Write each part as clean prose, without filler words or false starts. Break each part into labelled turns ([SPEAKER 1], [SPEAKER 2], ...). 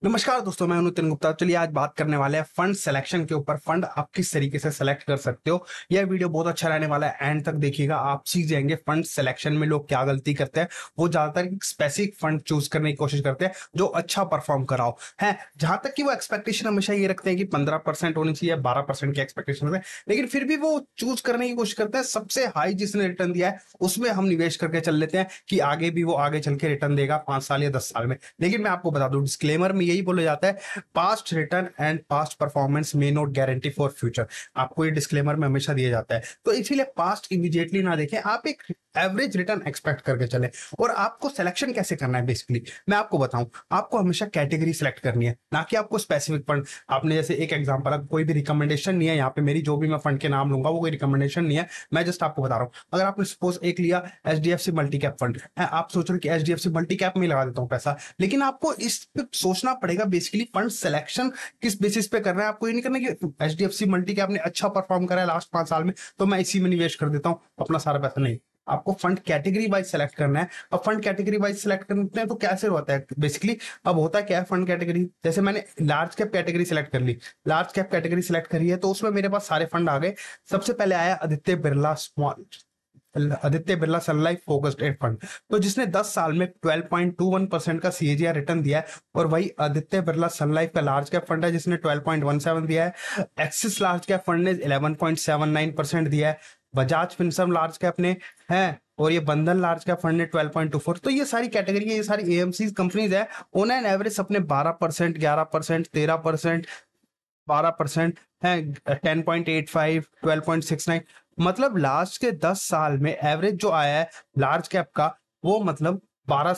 [SPEAKER 1] नमस्कार दोस्तों, मैं नितिन गुप्ता। चलिए आज बात करने वाले हैं फंड सिलेक्शन के ऊपर। फंड आप किस तरीके से सिलेक्ट कर सकते हो। यह वीडियो बहुत अच्छा रहने वाला है, एंड तक देखिएगा, आप सीख जाएंगे फंड सिलेक्शन में लोग क्या गलती करते हैं। वो ज्यादातर एक स्पेसिफिक फंड चूज करने की कोशिश करते हैं जो अच्छा परफॉर्म कराओ है। जहां तक कि वो एक्सपेक्टेशन हमेशा ये रखते हैं कि 15% होनी चाहिए, 12% की एक्सपेक्टेशन है, लेकिन फिर भी वो चूज करने की कोशिश करते हैं सबसे हाई जिसने रिटर्न दिया है उसमें हम निवेश करके चल लेते हैं कि आगे भी वो आगे चल के रिटर्न देगा 5 साल या 10 साल में। लेकिन मैं आपको बता दूं, डिस्क्लेमर में यही बोला जाता है, past return and past performance may not guarantee for future. आपको ये डिस्क्लेमर में हमेशा दिया जाता है, तो इसीलिए पास्ट इमीडिएटली ना देखें, आप एक एवरेज रिटर्न एक्सपेक्ट करके चले। और आपको सिलेक्शन कैसे करना है, बेसिकली मैं आपको बताऊं, आपको हमेशा कैटेगरी सिलेक्ट करनी है, ना कि आपको स्पेसिफिक फंड। आपने जैसे एक एग्जांपल, कोई भी रिकमेंडेशन नहीं है यहाँ पे, मेरी जो भी मैं फंड के नाम लूंगा वो कोई रिकमेंडेशन नहीं है, मैं जस्ट आपको बता रहा हूँ। अगर आपने सपोज एक लिया एचडीएफसी मल्टी कैप फंड है, आप सोच रहे कि एचडीएफसी मल्टी कैप में लगा देता हूँ पैसा, लेकिन आपको इस पे सोचना पड़ेगा बेसिकली फंड सिलेक्शन किस बेसिस पे कर रहे हैं। आपको ये नहीं करना कि एचडीएफसी मल्टी कैप ने अच्छा परफॉर्म करा है लास्ट 5 साल में तो मैं इसी में निवेश कर देता हूँ अपना सारा पैसा। नहीं, आपको फंड कैटेगरी वाइज सेलेक्ट करना है। अब फंड कैटेगरी वाइज सेलेक्ट करते हैं तो कैसे होता है बेसिकली। अब होता क्या है, फंड कैटेगरी जैसे मैंने लार्ज कैप कैटेगरी सेलेक्ट कर ली, लार्ज कैप कैटेगरी सेलेक्ट करी है तो उसमें मेरे पास सारे फंड आ गए। सबसे पहले आया आदित्य बिरला सन लाइफ फोकस्ड एड फंड, तो जिसने 10 साल में 12.21% का सीएजीआर रिटर्न दिया है। और वही आदित्य बिरला सन लाइफ का लार्ज कैप फंड है जिसने 12.17 दिया है। एक्सिस लार्ज कैप फंड ने 11.79% दिया है। बजाज फिनसर्व लार्ज कैप ने है, और ये बंधन लार्ज कैप फंड ने 12.24। तो ये सारी कैटेगरी है, ये सारी एएमसी कंपनीज है, ऑन एन एवरेज अपने 12%, 11%, 13%, 12% है, 10.85, 12.69। मतलब लास्ट के 10 साल में एवरेज जो आया है लार्ज कैप का, वो मतलब 11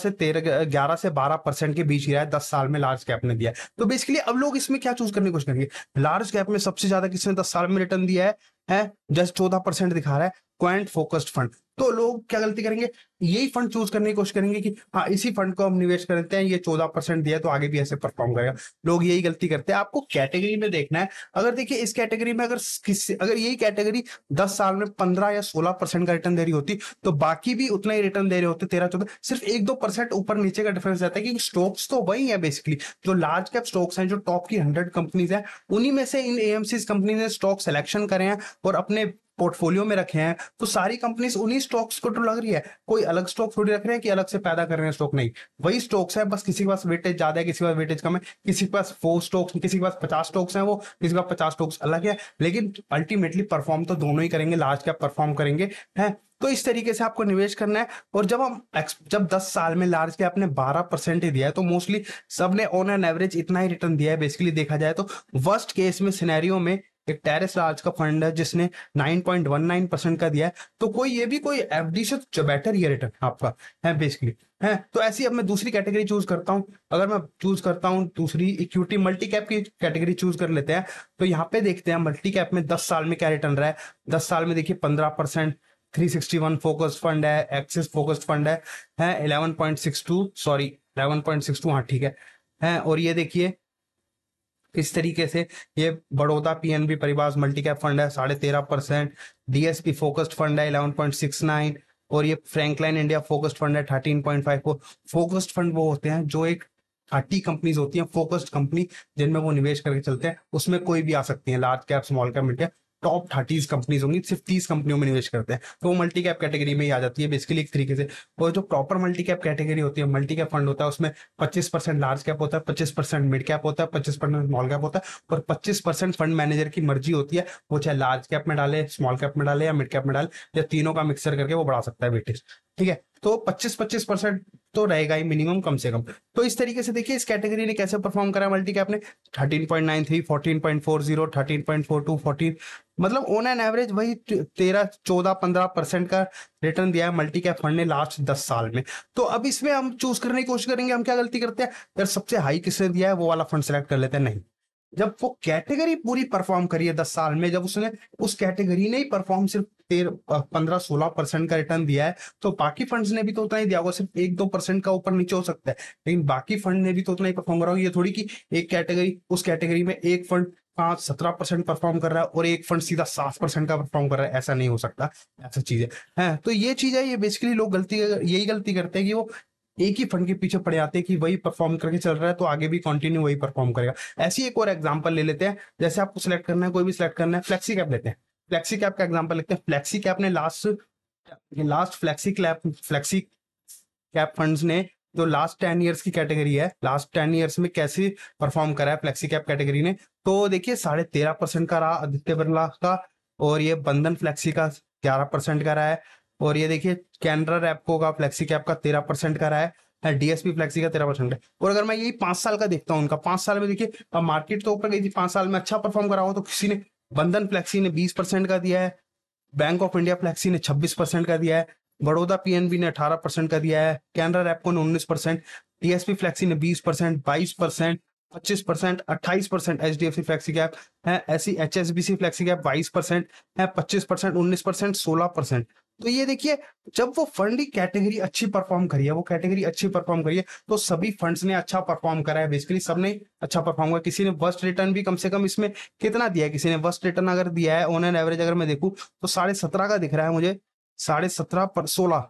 [SPEAKER 1] से 12% के बीच ही रहा है 10 साल में लार्ज कैप ने दिया है। तो बेसिकली अब लोग इसमें क्या चूज करने की कोशिश करेंगे, लार्ज कैप में सबसे ज्यादा किसने 10 साल में रिटर्न दिया है जस्ट 14% दिखा रहा है, क्वांट फोकस्ड फंड। तो लोग क्या गलती करेंगे, यही फंड चूज करने की कोशिश करेंगे कि हाँ इसी फंड को हम निवेश करते हैं, ये 14% दिया है तो आगे भी ऐसे परफॉर्म करेगा। लोग यही गलती करते हैं। आपको कैटेगरी में देखना है। अगर देखिए इस कैटेगरी में अगर यही कैटेगरी 10 साल में 15 या 16% का रिटर्न दे रही होती तो बाकी भी उतना ही रिटर्न दे रहे होते, 13-14, सिर्फ 1-2% ऊपर नीचे का डिफरेंस रहता है। कि स्टॉक्स तो वही है बेसिकली, जो लार्ज कैप स्टॉक्स हैं, जो टॉप की 100 कंपनीज हैं, उन्हीं में से इन एएमसी कंपनी ने स्टॉक सिलेक्शन करे हैं और अपने पोर्टफोलियो में रखे हैं। तो सारी कंपनीज उन्हीं स्टॉक्स को तो लग रही है, कोई अलग स्टॉक थोड़ी रख रहे हैं कि अलग से पैदा कर रहे हैं स्टॉक, नहीं, वही स्टॉक्स है, बस किसी के पास वेटेज ज्यादा है, किसी के पास वेटेज कम है, किसी के पास 4 स्टॉक्स, किसी के पास 50 स्टॉक्स हैं, वो किसी के पास 50 स्टॉक्स अलग है, लेकिन अल्टीमेटली परफॉर्म तो दोनों ही करेंगे, लार्ज कैप परफॉर्म करेंगे है। तो इस तरीके से आपको निवेश करना है। और जब 10 साल में लार्ज कैप ने 12% ही दिया है तो मोस्टली सबने ऑन एन एवरेज इतना ही रिटर्न दिया है बेसिकली देखा जाए तो। वर्स्ट केस में सिनेरियो में एक टेरेस लार्ज का फंड है जिसने 9.19% का दिया है, तो कोई ये भी कोई एफडी से जो बेटर ये रिटर्न आपका है बेसिकली है। तो ऐसी अब मैं दूसरी कैटेगरी चूज करता हूं। अगर मैं चूज करता हूं दूसरी इक्विटी मल्टी कैप की कैटेगरी चूज कर लेते हैं, तो यहाँ पे देखते हैं मल्टी कैप में 10 साल में क्या रिटर्न रहा है। 10 साल में देखिए 15%, 361 फोकस्ड फंड है, एक्सिस फोकस्ड फंड है 11.62, सॉरी 11.62, हाँ ठीक है। और ये देखिए इस तरीके से ये बड़ौदा पीएनबी परिवार मल्टी कैप फंड है 13.5%, डीएसपी फोकस्ड फंड है 11.69, और ये फ्रैंकलाइन इंडिया फोकस्ड फंड है 13.54। फोकस्ड फंड वो होते हैं जो एक 30 कंपनीज होती हैं फोकस्ड कंपनी, जिनमें वो निवेश करके चलते हैं, उसमें कोई भी आ सकती है, large cap, small cap, mid cap, top 30 companies होंगी, सिर्फ 30 कंपनियों में निवेश करते हैं, तो वो मल्टी कैप कैटेगरी में ही आ जाती है बेसिकली एक तरीके से। और जो प्रॉपर मल्टी कैप कैटेगरी होती है, मल्टी कैप फंड होता है, उसमें 25% लार्ज कैप होता है, 25% मिड कैप होता है, 25% स्मॉल कैप होता है, और 25% फंड मैनेजर की मर्जी होती है, वो चाहे लार्ज कैप में डाले, स्मॉल कैप में डाले या मिड कैप में डाले, या तीनों का मिक्सर करके वो बढ़ा सकता है वेटेज। ठीक है, तो 25-25% तो रहेगा ही मिनिमम कम से कम। तो इस तरीके से देखिए इस कैटेगरी ने कैसे परफॉर्म करा मल्टी कैप ने, 13.93, 14.40, 13.42, 14, मतलब ऑन एन एवरेज वही 13, 14, 15% का रिटर्न दिया है मल्टी कैप फंड ने लास्ट 10 साल में। तो अब इसमें हम चूज करने की कोशिश करेंगे, हम क्या गलती करते हैं, यार सबसे हाई किसने दिया है वो वाला फंड सेलेक्ट कर लेते हैं। नहीं, जब वो कैटेगरी पूरी परफॉर्म करी है 10 साल में, जब उसने उस कैटेगरी ने ही परफॉर्म सिर्फ 15-16% का रिटर्न दिया है, तो बाकी फंड्स ने भी तो उतना ही दिया होगा, सिर्फ 1-2% का ऊपर नीचे हो सकता है, लेकिन बाकी फंड ने भी तो उतना ही परफॉर्म करा होगा। ये थोड़ी कि एक कैटेगरी, उस कैटेगरी में एक फंड 5-17% परफॉर्म कर रहा है और एक फंड सीधा 7% का परफॉर्म कर रहा है, ऐसा नहीं हो सकता। ऐसा चीज है। तो ये चीज है, ये बेसिकली लोग यही गलती करते हैं कि वो एक ही फंड के पीछे पड़े आते हैं कि वही परफॉर्म करके चल रहा है तो आगे भी कंटिन्यू वही परफॉर्म करेगा। ऐसी एक और एग्जांपल ले लेते हैं, जैसे आपको सिलेक्ट करना है, कोई भी सिलेक्ट करना है, फ्लेक्सी कैप लेते हैं। फ्लेक्सी कैप का एग्जांपल लेते हैं। फ्लेक्सी कैप ने लास्ट फ्लेक्सी कैप फंड्स ने जो लास्ट 10 ईयर्स की कैटेगरी है, लास्ट 10 ईयर्स में कैसे परफॉर्म करा है फ्लेक्सी कैप कैटेगरी ने, तो देखिए 13.5% का रहा आदित्य बिरला का, और ये बंधन फ्लेक्सी का 11% का रहा है, और ये देखिए कैनरा रैपको का फ्लेक्सी कैप का 13% का रहा है, डीएसपी फ्लेक्सी का 13% है। और अगर मैं यही 5 साल का देखता हूँ उनका, 5 साल में देखिए अब मार्केट तो ऊपर गई थी, 5 साल में अच्छा परफॉर्म करा हो तो किसी ने बंधन फ्लेक्सी ने 20% का दिया है, बैंक ऑफ इंडिया फ्लेक्सी ने 26% का दिया है, बड़ौदा पीएनबी ने 18% का दिया है, कैनरा रैपको ने 19%, टीएसपी फ्लेक्सी ने 20%, 22%, 25%, 28% एचडीएफसी फ्लेक्सी कैप है, ऐसी एचएसबीसी फ्लेक्सी कैप 22% है, 25%, 19%, 16%। तो ये देखिए जब वो फंड की कैटेगरी अच्छी परफॉर्म करी है, वो कैटेगरी अच्छी परफॉर्म करी है, तो सभी फंड्स ने अच्छा परफॉर्म करा है, बेसिकली सबने अच्छा परफॉर्म किया। किसी ने वर्स्ट रिटर्न भी कम से कम इसमें कितना दिया है, किसी ने वर्स्ट रिटर्न अगर दिया है ऑन एन एवरेज अगर मैं देखूं तो 17.5 का दिख रहा है मुझे, 17.5 पर 16।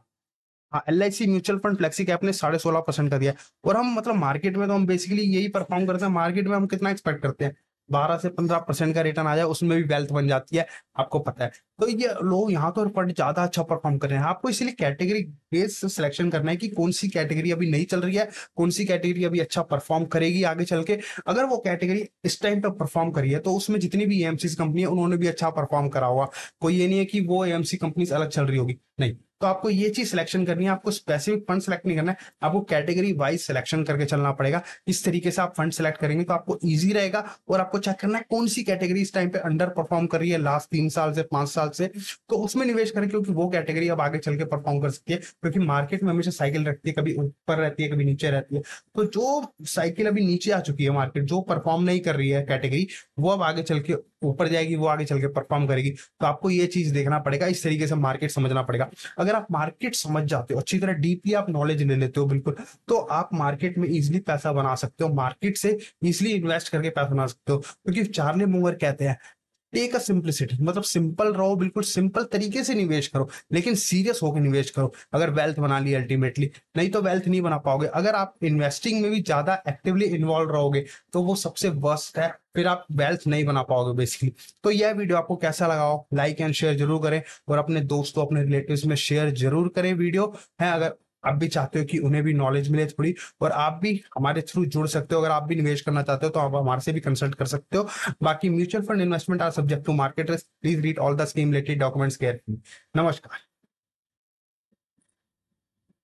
[SPEAKER 1] हाँ, LIC mutual fund flexi cap ने 16.5% का दिया है। और हम मतलब मार्केट में तो हम बेसिकली यही परफॉर्म करते हैं, मार्केट में हम कितना एक्सपेक्ट करते हैं, 12 से 15% का रिटर्न आ जाए, उसमें भी वेल्थ बन जाती है, आपको पता है। तो ये लोग यहाँ तो फंड ज्यादा अच्छा परफॉर्म कर रहे हैं। आपको इसलिए कैटेगरी बेस सिलेक्शन करना है कि कौन सी कैटेगरी अभी नहीं चल रही है, कौन सी कैटेगरी अभी अच्छा परफॉर्म करेगी आगे चल के। अगर वो कैटेगरी इस टाइम पे परफॉर्म करी है तो उसमें जितनी भी एएमसी कंपनी है उन्होंने भी अच्छा परफॉर्म करा हुआ, कोई ये नहीं है कि वो एएमसी कंपनी अलग चल रही होगी, नहीं। तो आपको ये चीज सिलेक्शन करनी है, आपको स्पेसिफिक फंड सेलेक्ट नहीं करना है, आपको कैटेगरी वाइज सिलेक्शन करके चलना पड़ेगा। इस तरीके से आप फंड सेलेक्ट करेंगे तो आपको इजी रहेगा। और आपको चेक करना है कौन सी कैटेगरी इस टाइम पे अंडर परफॉर्म कर रही है लास्ट 3 साल से 5 साल से, तो उसमें निवेश करें, क्योंकि वो कैटेगरी अब आगे चल के परफॉर्म कर सकती है। क्योंकि मार्केट में हमेशा साइकिल रहती है, कभी ऊपर रहती है कभी नीचे रहती है। तो जो साइकिल अभी नीचे आ चुकी है मार्केट, जो परफॉर्म नहीं कर रही है कैटेगरी, वो अब आगे चल के ऊपर जाएगी, वो आगे चल के परफॉर्म करेगी। तो आपको ये चीज देखना पड़ेगा, इस तरीके से मार्केट समझना पड़ेगा। अगर आप मार्केट समझ जाते हो अच्छी तरह, डीपली आप नॉलेज ले लेते हो बिल्कुल, तो आप मार्केट में इजीली पैसा बना सकते हो, मार्केट से इजीली इन्वेस्ट करके पैसा बना सकते हो। क्योंकि चार्ली मूवर कहते हैं टेक अ सिंपलिसिटी, मतलब सिंपल रहो, बिल्कुल सिंपल तरीके से निवेश करो, लेकिन सीरियस होकर निवेश करो अगर वेल्थ बना ली अल्टीमेटली। नहीं तो वेल्थ नहीं बना पाओगे। अगर आप इन्वेस्टिंग में भी ज्यादा एक्टिवली इन्वॉल्व रहोगे तो वो सबसे वर्स्ट है, फिर आप वेल्थ नहीं बना पाओगे बेसिकली। तो यह वीडियो आपको कैसा लगा हो, लाइक एंड शेयर जरूर करें, और अपने दोस्तों अपने रिलेटिव्स में शेयर जरूर करें वीडियो है। अगर आप भी चाहते हो कि उन्हें भी नॉलेज मिले थोड़ी, और आप भी हमारे थ्रू जुड़ सकते हो, अगर आप भी निवेश करना चाहते हो तो आप हमारे से भी कंसल्ट कर सकते हो। बाकी mutual fund investment are subject to market risk, please read all the scheme related documents carefully. नमस्कार।